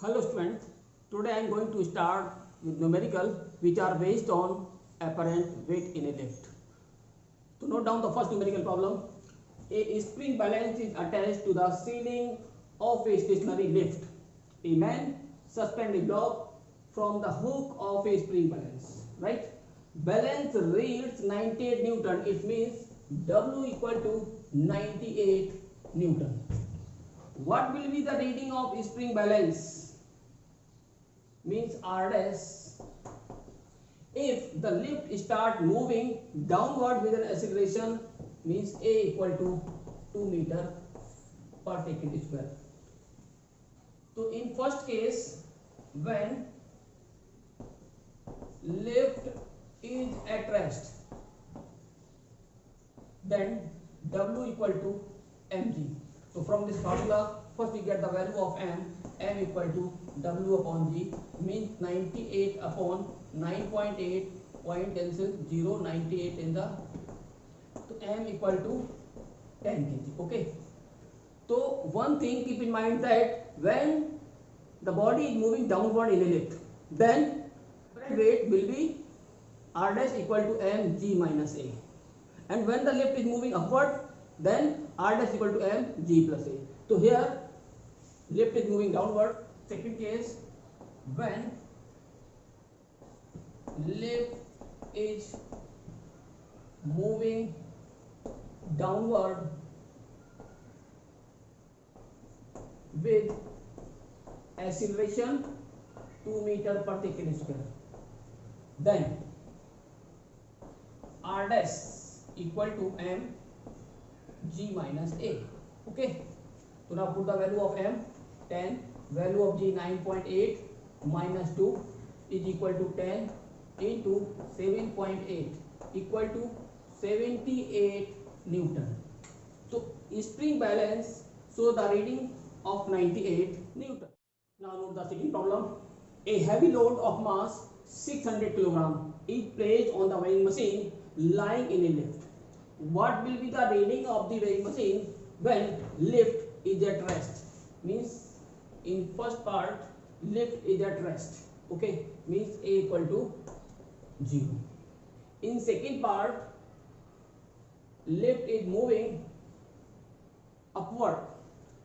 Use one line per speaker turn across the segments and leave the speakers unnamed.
Hello students, today I am going to start with numerical which are based on apparent weight in a lift. To note down the first numerical problem, a spring balance is attached to the ceiling of a stationary lift. A man suspends a block from the hook of a spring balance, right? Balance reads 98 Newton, it means W equal to 98 Newton. What will be the reading of spring balance? Means R dash. If the lift start moving downward with an acceleration, means A equal to 2 meter per second square. So in first case, when lift is at rest, then W equal to mg. So from this formula, first we get the value of m equal to W upon g, means 98 upon 9.8, point cancel 0, 98 in the, so m equal to 10 kg. Okay, so one thing keep in mind that when the body is moving downward in a lift, then weight will be R dash equal to mg minus a, and when the lift is moving upward, then R dash equal to mg plus a. So here lift is moving downward. Second case, when lift is moving downward with acceleration 2 meter per second square, then R dash equal to m g minus a. Okay, so now put the value of m 10, value of g 9.8 minus 2 is equal to 10 into 7.8 equal to 78 Newton. So spring balance show the reading of 98 Newton. Now note the second problem. A heavy load of mass 600 kg is placed on the weighing machine lying in a lift. What will be the reading of the weighing machine when lift is at rest? Means in first part lift is at rest. Okay, means A equal to 0. In second part lift is moving upward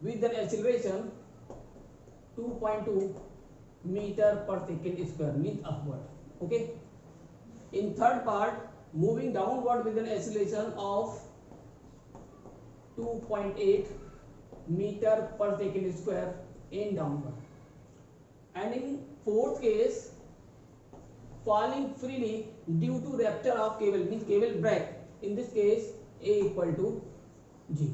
with an acceleration 2.2 meter per second square, means upward. Okay, in third part moving downward with an acceleration of 2.8 meter per second square in downward, and in fourth case falling freely due to rupture of cable, means cable break. In this case A equal to 0,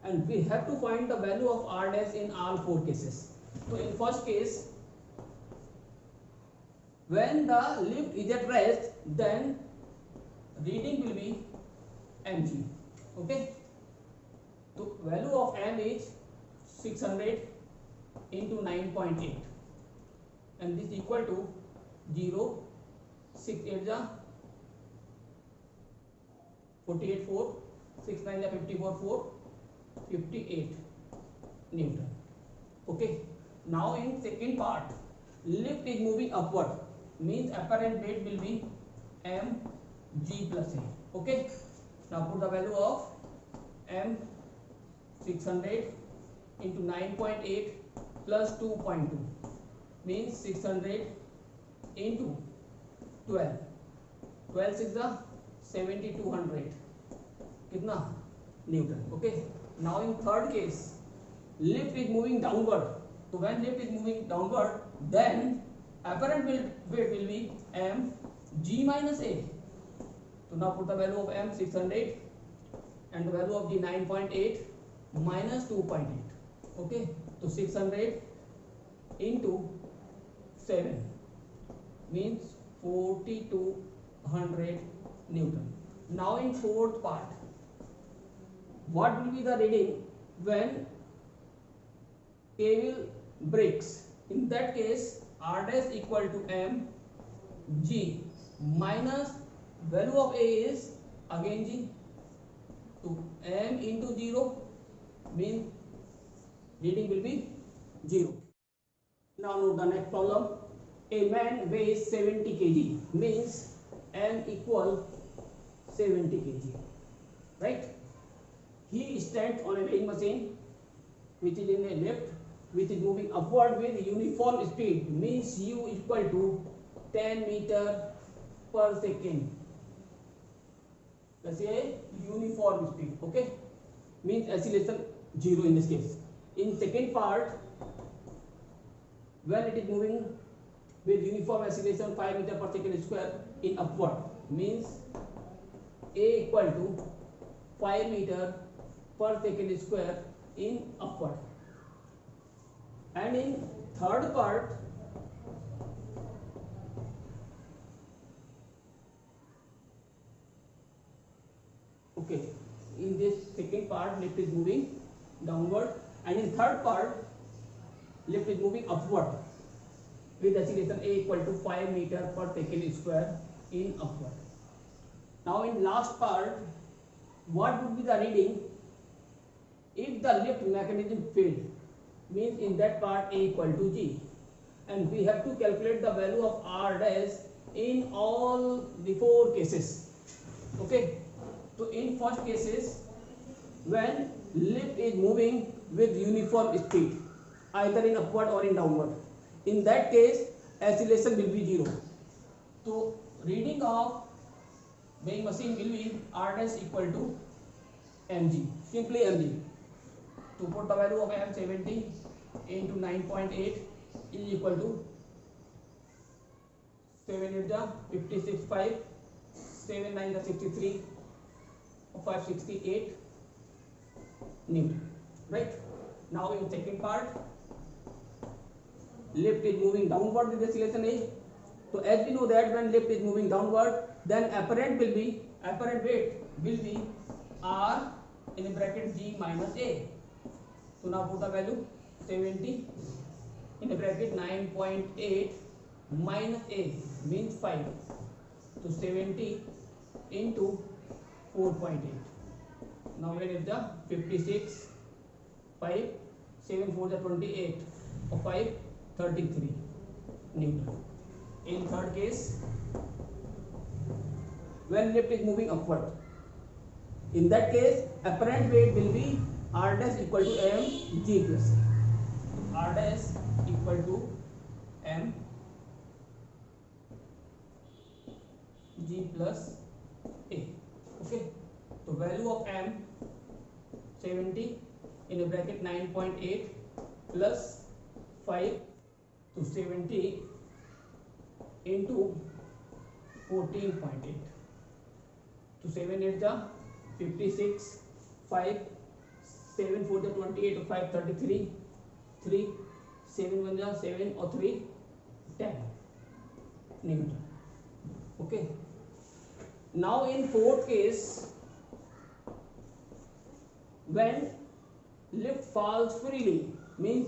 and we have to find the value of R dash in all four cases. So in first case, when the lift is at rest, then reading will be mg. Okay, so value of m is 600 into 9.8, and this equal to 0, 6 8 ja 48, 4 6 9 ja 54, 4 58 Newton. Okay, now in second part lift is moving upward, means apparent weight will be m g plus a. Okay, now put the value of m 600 into 9.8 plus 2.2, means 600 into 12, 12 6 the 7200 kitna Newton. Okay, now in third case lift is moving downward. So when lift is moving downward, then apparent weight will be m g minus a. So now put the value of m 600 and the value of g 9.8 minus 2.8. Okay, so 600 into 7 means 4200 Newton. Now in fourth part, what will be the reading when cable breaks? In that case R dash equal to m g minus value of A is again g, so m into 0 means reading will be 0. Now note the next problem. A man weighs 70 kg, means M equal 70 kg, right? He stands on a weighing machine which is in a lift which is moving upward with uniform speed, means U equal to 10 meter per second. Let's say uniform speed, okay? Means acceleration 0 in this case. In second part, when it is moving with uniform acceleration 5 meter per second square in upward, means A equal to 5 meter per second square in upward. And in third part, okay, in this second part lift is moving downward, and in third part lift is moving upward with acceleration A equal to 5 meter per second square in upward. Now in last part, what would be the reading if the lift mechanism failed? Means in that part A equal to G, and we have to calculate the value of R dash in all the four cases. Okay, so in first cases, when lift is moving with uniform speed, either in upward or in downward, in that case acceleration will be 0. So reading of weighing machine will be R dash equal to mg, simply mg. To put the value of m 70 into 9.8 is equal to 7 8 the 56 5, 7 9 the 63, 568 Newton, right? Now in second part, lift is moving downward with acceleration A. So as we know that when lift is moving downward, then apparent weight will be R in a bracket G minus A. So now put the value 70 in a bracket 9.8 minus A means 5. So 70 into 4.8. Now when is the 56 5, 7 4 the 28 or 5 33 Newton. In third case, when lift is moving upward, in that case apparent weight will be R dash equal to m g plus R dash equal to m g plus a. Okay, so value of m 70 in a bracket 9.8 plus 5, to 70 into 14.8. So 7 8 the 56, 5, 7 4 the 28, 5 33, 3, 7 1 the 7 or 3, 10 Newton. Okay. Now in fourth case, when lift falls freely, means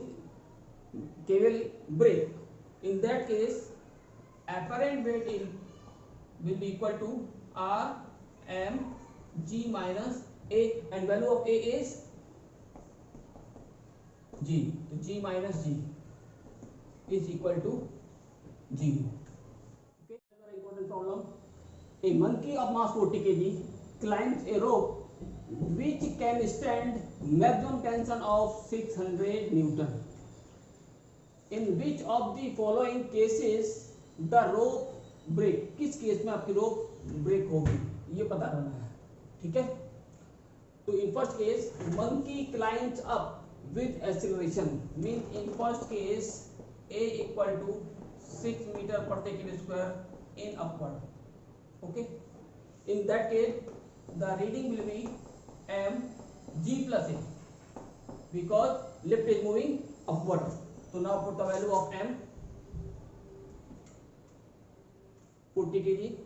cable break, in that case apparent weight will be equal to R m g minus a, and value of a is g. So g minus g is equal to 0. Okay, another important problem. A monkey of mass 40 kg climbs a rope which can stand maximum tension of 600 Newton. In which of the following cases the rope break? किस case में आपकी रोप break होगी, ये पता करना है. ठीक है, तो in first case monkey climbs up with acceleration, means in first case a equal to 6 meter per second square in upward. Okay, in that case the reading will be m g plus a, because lift is moving upward. So now put the value of m 40 kg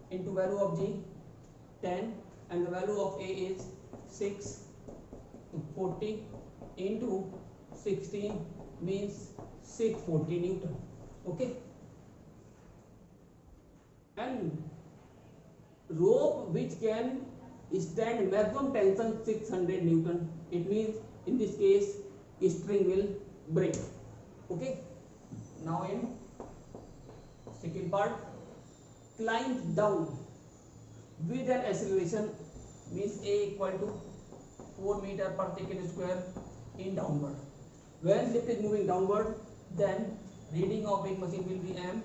into value of g 10, and the value of a is 6. 40 into 16 means 640 Newton. Okay, and rope which can stand maximum tension 600 Newton, it means in this case string will break. Okay, now in second part, climb down with an acceleration means a equal to 4 meter per second square in downward. When lift is moving downward, then reading of weight machine will be m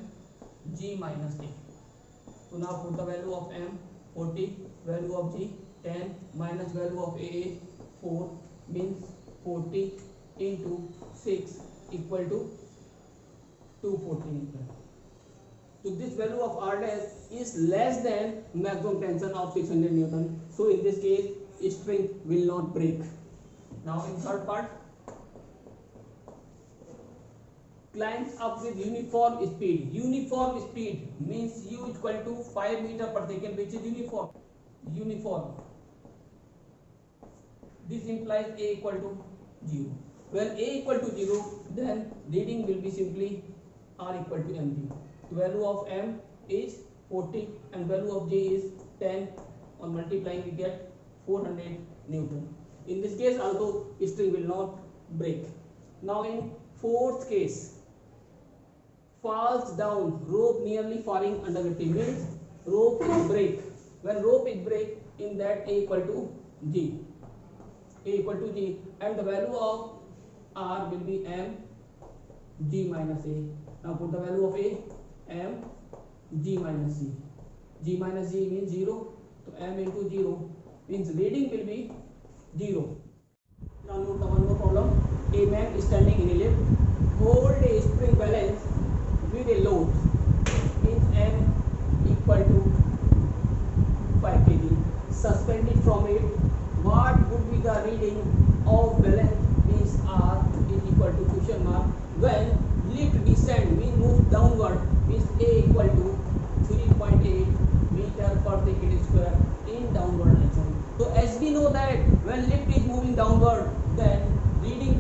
g minus a. So now put the value of m 40, value of g 10, minus value of a is 4, means 40 into 6 equal to 240 Newton. So this value of R dash is less than maximum tension of 600 Newton. So in this case, string will not break. Now in third part, climbs up with uniform speed. Uniform speed means u equal to 5 meter per second, which is uniform. Uniform. This implies a equal to 0. When a equal to 0, then reading will be simply R equal to mg. The value of m is 40 and value of j is 10. On multiplying, we get 400 Newton. In this case also, string will not break. Now in fourth case, falls down, rope nearly falling under the tree, means rope is break. When rope is break, in that a equal to g. A equal to g, and the value of R will be m g minus a. Now put the value of a, m g minus g. G minus g means 0, so m into 0 means reading will be 0. Now note the one more problem. A man is standing in a lift, hold a spring balance with a load, means m equal to 5 kg. Suspended from it, what would be the reading of balance, means R is equal to question mark. When lift descend, means move downward, means a equal to 3.8 meter per second square in downward direction. So as we know that when lift is moving downward, then reading